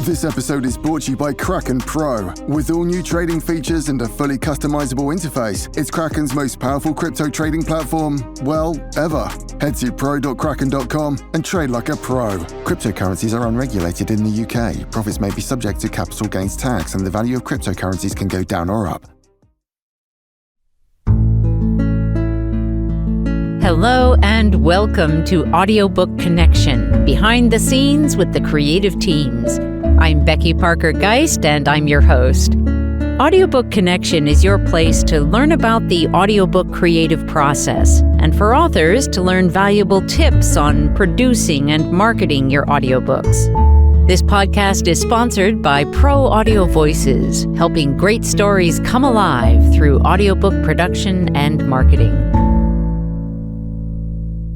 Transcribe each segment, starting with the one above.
This episode is brought to you by Kraken Pro. With all new trading features and a fully customizable interface, it's Kraken's most powerful crypto trading platform, well, ever. Head to pro.kraken.com and trade like a pro. Cryptocurrencies are unregulated in the UK. Profits may be subject to capital gains tax, and the value of cryptocurrencies can go down or up. Hello and welcome to Audiobook Connection, behind the scenes with the creative teams. I'm Becky Parker Geist, and I'm your host. Audiobook Connection is your place to learn about the audiobook creative process, and for authors to learn valuable tips on producing and marketing your audiobooks. This podcast is sponsored by Pro Audio Voices, helping great stories come alive through audiobook production and marketing.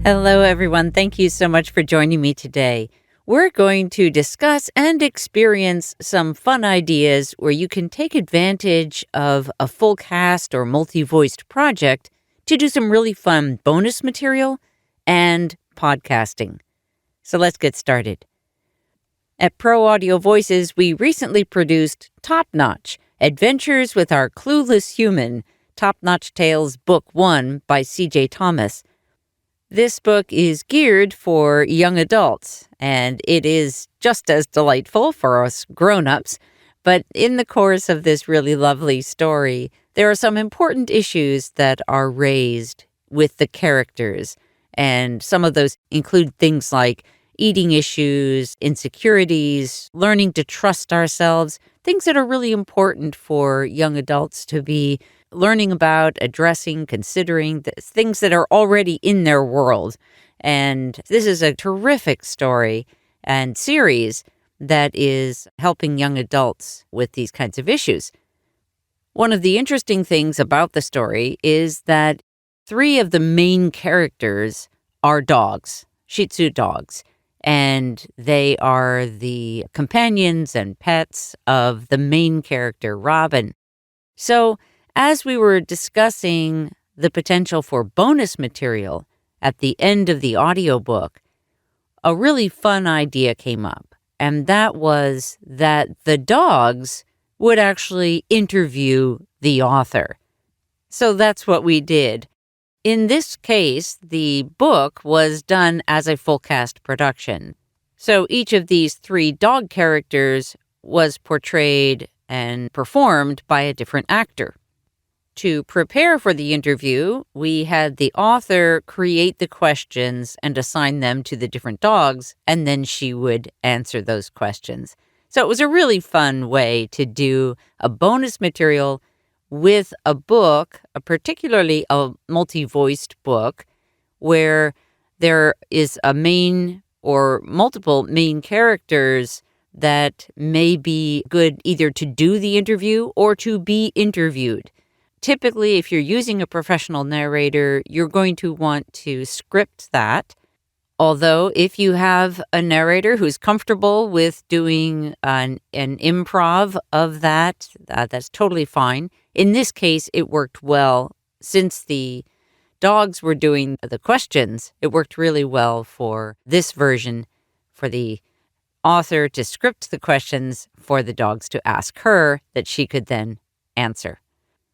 Hello, everyone. Thank you so much for joining me today. We're going to discuss and experience some fun ideas where you can take advantage of a full cast or multi-voiced project to do some really fun bonus material and podcasting. So let's get started. At Pro Audio Voices, we recently produced Top Notch, Adventures with Our Clueless Human, Top Notch Tales Book 1 by C.J. Thomas. This book is geared for young adults, and it is just as delightful for us grown-ups. But in the course of this really lovely story, there are some important issues that are raised with the characters, and some of those include things like eating issues, insecurities, learning to trust ourselves, things that are really important for young adults to be learning about, addressing, considering, things that are already in their world. And this is a terrific story and series that is helping young adults with these kinds of issues. One of the interesting things about the story is that 3 of the main characters are dogs, Shih Tzu dogs, and they are the companions and pets of the main character, Robin. So, as we were discussing the potential for bonus material at the end of the audiobook, a really fun idea came up, and that was that the dogs would actually interview the author. So that's what we did. In this case, the book was done as a full cast production. So each of these 3 dog characters was portrayed and performed by a different actor. To prepare for the interview, we had the author create the questions and assign them to the different dogs, and then she would answer those questions. So it was a really fun way to do a bonus material with a book, particularly a multi-voiced book, where there is a main or multiple main characters that may be good either to do the interview or to be interviewed. Typically, if you're using a professional narrator, you're going to want to script that. Although, if you have a narrator who's comfortable with doing an improv of that, that's totally fine. In this case, it worked well. Since the dogs were doing the questions, it worked really well for this version, for the author to script the questions for the dogs to ask her that she could then answer.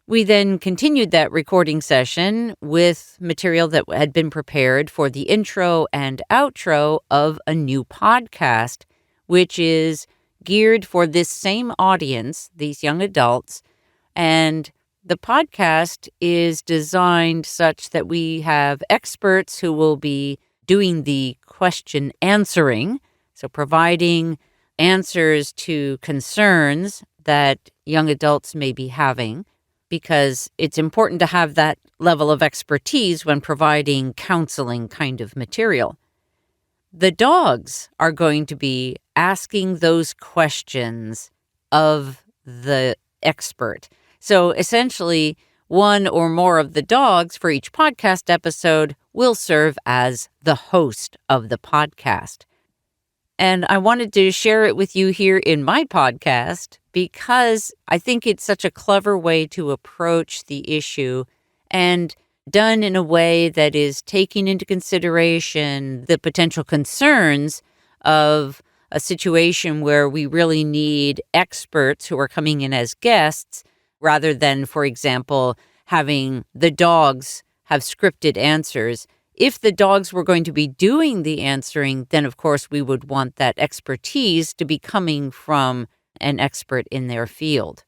We then continued that recording session with material that had been prepared for the intro and outro of a new podcast, which is geared for this same audience, these young adults. And the podcast is designed such that we have experts who will be doing the question answering, so providing answers to concerns that young adults may be having, because it's important to have that level of expertise when providing counseling kind of material. The dogs are going to be asking those questions of the expert. So essentially, one or more of the dogs for each podcast episode will serve as the host of the podcast. And I wanted to share it with you here in my podcast because I think it's such a clever way to approach the issue, and done in a way that is taking into consideration the potential concerns of a situation where we really need experts who are coming in as guests rather than, for example, having the dogs have scripted answers. If the dogs were going to be doing the answering, then of course we would want that expertise to be coming from an expert in their field.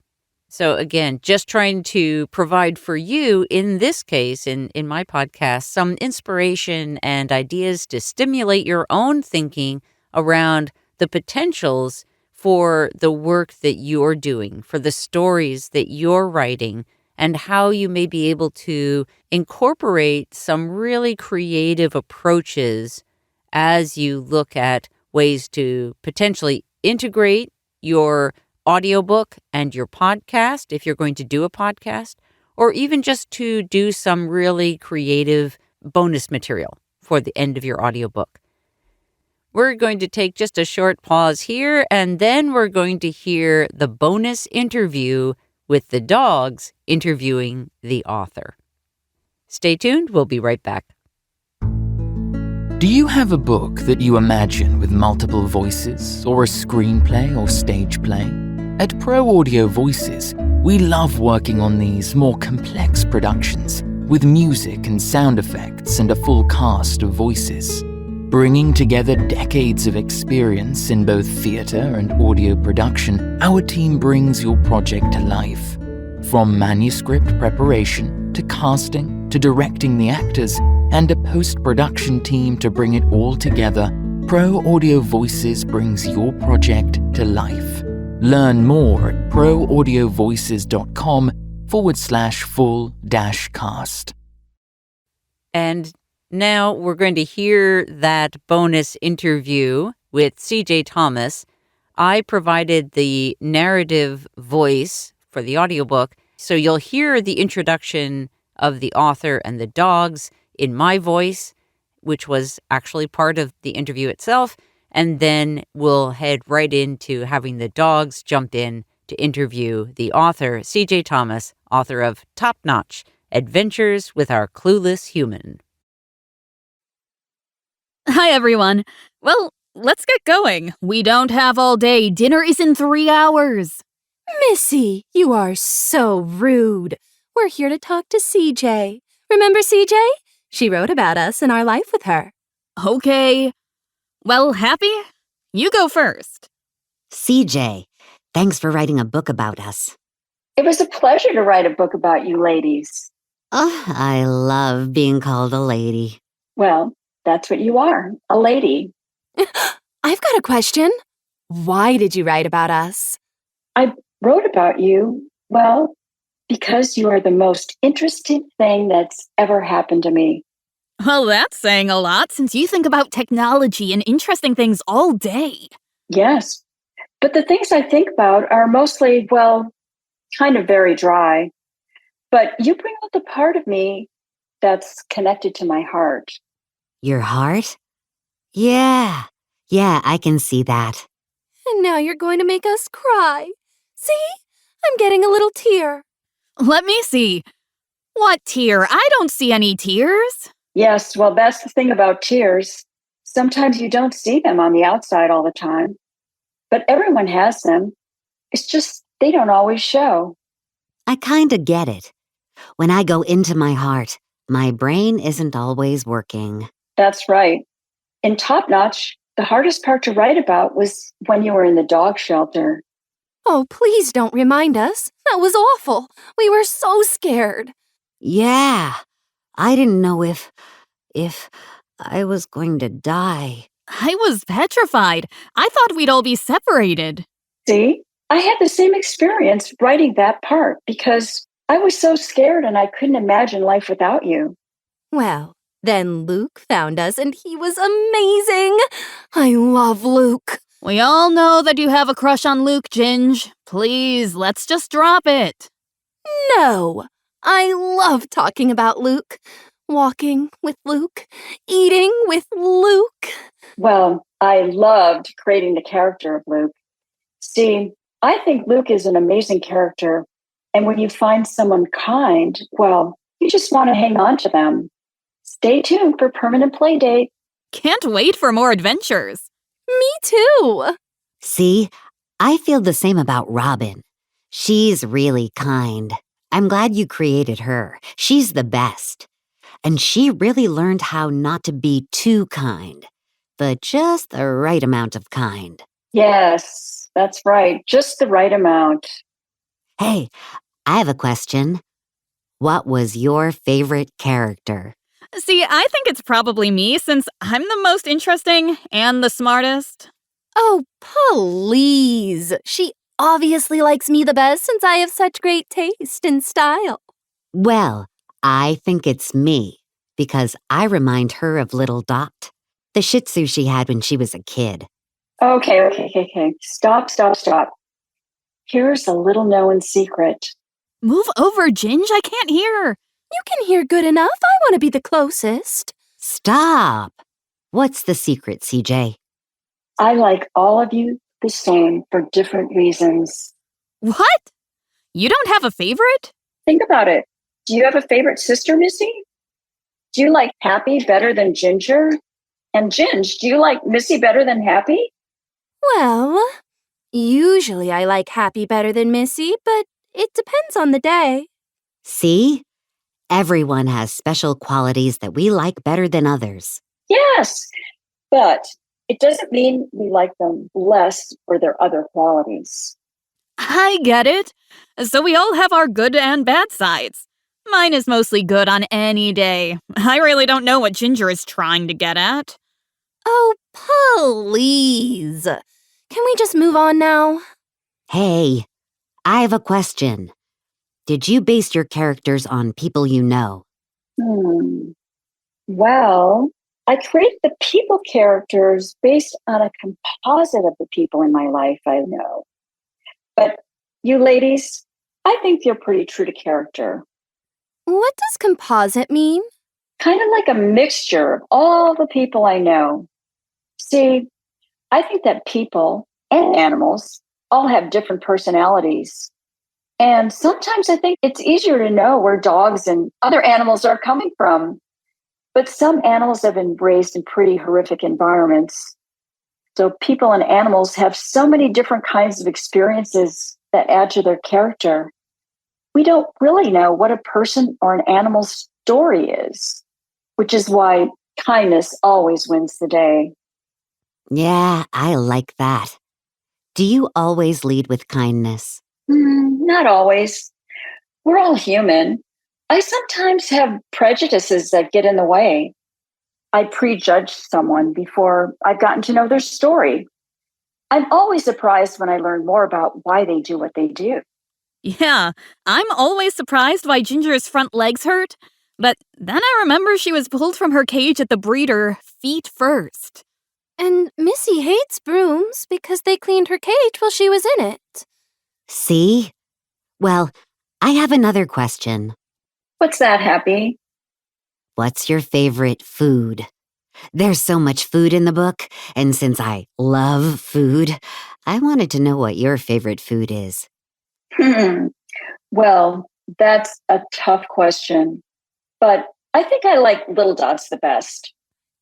So again, just trying to provide for you, in this case, in my podcast, some inspiration and ideas to stimulate your own thinking around the potentials for the work that you're doing, for the stories that you're writing, and how you may be able to incorporate some really creative approaches as you look at ways to potentially integrate your audiobook and your podcast, if you're going to do a podcast, or even just to do some really creative bonus material for the end of your audiobook. We're going to take just a short pause here, and then we're going to hear the bonus interview with the dogs interviewing the author. Stay tuned. We'll be right back. Do you have a book that you imagine with multiple voices, or a screenplay or stage play? At Pro Audio Voices, we love working on these more complex productions with music and sound effects and a full cast of voices. Bringing together decades of experience in both theatre and audio production, our team brings your project to life. From manuscript preparation to casting to directing the actors and a post-production team to bring it all together, Pro Audio Voices brings your project to life. Learn more at proaudiovoices.com/full-cast. And now we're going to hear that bonus interview with C.J. Thomas. I provided the narrative voice for the audiobook, so you'll hear the introduction of the author and the dogs in my voice, which was actually part of the interview itself, and then we'll head right into having the dogs jump in to interview the author, C.J. Thomas, author of Top Notch: Adventures with Our Clueless Human. Hi, everyone. Well, let's get going. We don't have all day. Dinner is in 3 hours. Missy, you are so rude. We're here to talk to CJ. Remember CJ? She wrote about us and our life with her. Okay. Well, Happy, you go first. CJ, thanks for writing a book about us. It was a pleasure to write a book about you ladies. Oh, I love being called a lady. Well, that's what you are, a lady. I've got a question. Why did you write about us? I wrote about you, well, because you are the most interesting thing that's ever happened to me. Well, that's saying a lot since you think about technology and interesting things all day. Yes, but the things I think about are mostly, well, kind of very dry. But you bring out the part of me that's connected to my heart. Your heart? Yeah, I can see that. And now you're going to make us cry. See? I'm getting a little tear. Let me see. What tear? I don't see any tears. Yes, well, that's the thing about tears. Sometimes you don't see them on the outside all the time. But everyone has them. It's just they don't always show. I kinda get it. When I go into my heart, my brain isn't always working. That's right. In Top Notch, the hardest part to write about was when you were in the dog shelter. Oh, please don't remind us. That was awful. We were so scared. Yeah, I didn't know if I was going to die. I was petrified. I thought we'd all be separated. See, I had the same experience writing that part because I was so scared and I couldn't imagine life without you. Well, then Luke found us and he was amazing. I love Luke. We all know that you have a crush on Luke, Ginge. Please, let's just drop it. No, I love talking about Luke. Walking with Luke. Eating with Luke. Well, I loved creating the character of Luke. See, I think Luke is an amazing character. And when you find someone kind, well, you just want to hang on to them. Stay tuned for Permanent Playdate. Can't wait for more adventures. Me too. See, I feel the same about Robin. She's really kind. I'm glad you created her. She's the best. And she really learned how not to be too kind, but just the right amount of kind. Yes, that's right. Just the right amount. Hey, I have a question. What was your favorite character? See, I think it's probably me since I'm the most interesting and the smartest. Oh, please. She obviously likes me the best since I have such great taste and style. Well, I think it's me, because I remind her of Little Dot, the Shih Tzu she had when she was a kid. Okay. Stop. Here's a little known secret. Move over, Ginge. I can't hear. You can hear good enough. I want to be the closest. Stop! What's the secret, CJ? I like all of you the same for different reasons. What? You don't have a favorite? Think about it. Do you have a favorite sister, Missy? Do you like Happy better than Ginger? And Ginge, do you like Missy better than Happy? Well, usually I like Happy better than Missy, but it depends on the day. See? Everyone has special qualities that we like better than others. Yes, but it doesn't mean we like them less for their other qualities. I get it. So we all have our good and bad sides. Mine is mostly good on any day. I really don't know what Ginger is trying to get at. Oh, please. Can we just move on now? Hey, I have a question. Did you base your characters on people you know? Well, I create the people characters based on a composite of the people in my life I know. But you ladies, I think you're pretty true to character. What does composite mean? Kind of like a mixture of all the people I know. See, I think that people and animals all have different personalities. And sometimes I think it's easier to know where dogs and other animals are coming from. But some animals have been raised in pretty horrific environments. So people and animals have so many different kinds of experiences that add to their character. We don't really know what a person or an animal's story is, which is why kindness always wins the day. Yeah, I like that. Do you always lead with kindness? Not always. We're all human. I sometimes have prejudices that get in the way. I prejudge someone before I've gotten to know their story. I'm always surprised when I learn more about why they do what they do. Yeah, I'm always surprised why Ginger's front legs hurt. But then I remember she was pulled from her cage at the breeder feet first. And Missy hates brooms because they cleaned her cage while she was in it. See? Well, I have another question. What's that, Happy? What's your favorite food? There's so much food in the book, and since I love food, I wanted to know what your favorite food is. Well, that's a tough question, but I think I like Little Dots the best.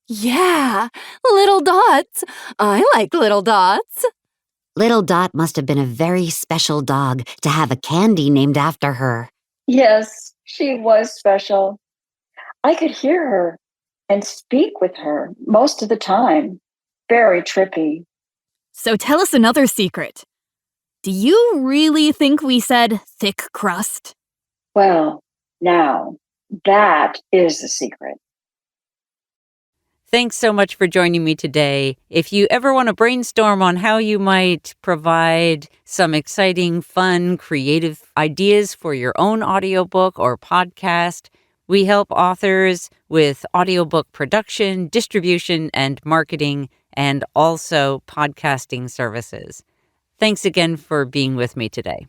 Yeah, Little Dots. I like Little Dots. Little Dot must have been a very special dog to have a candy named after her. Yes, she was special. I could hear her and speak with her most of the time. Very trippy. So tell us another secret. Do you really think we said thick crust? Well, now, that is the secret. Thanks so much for joining me today. If you ever want to brainstorm on how you might provide some exciting, fun, creative ideas for your own audiobook or podcast, we help authors with audiobook production, distribution, and marketing, and also podcasting services. Thanks again for being with me today.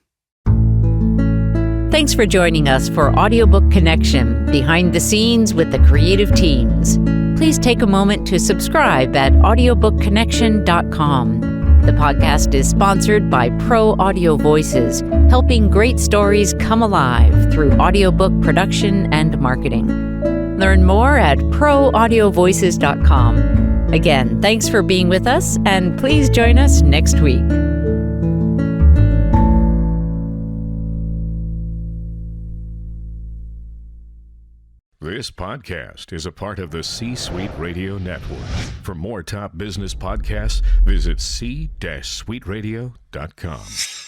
Thanks for joining us for Audiobook Connection, behind the scenes with the creative teams. Please take a moment to subscribe at audiobookconnection.com. The podcast is sponsored by Pro Audio Voices, helping great stories come alive through audiobook production and marketing. Learn more at proaudiovoices.com. Again, thanks for being with us, and please join us next week. This podcast is a part of the C-Suite Radio Network. For more top business podcasts, visit c-suiteradio.com.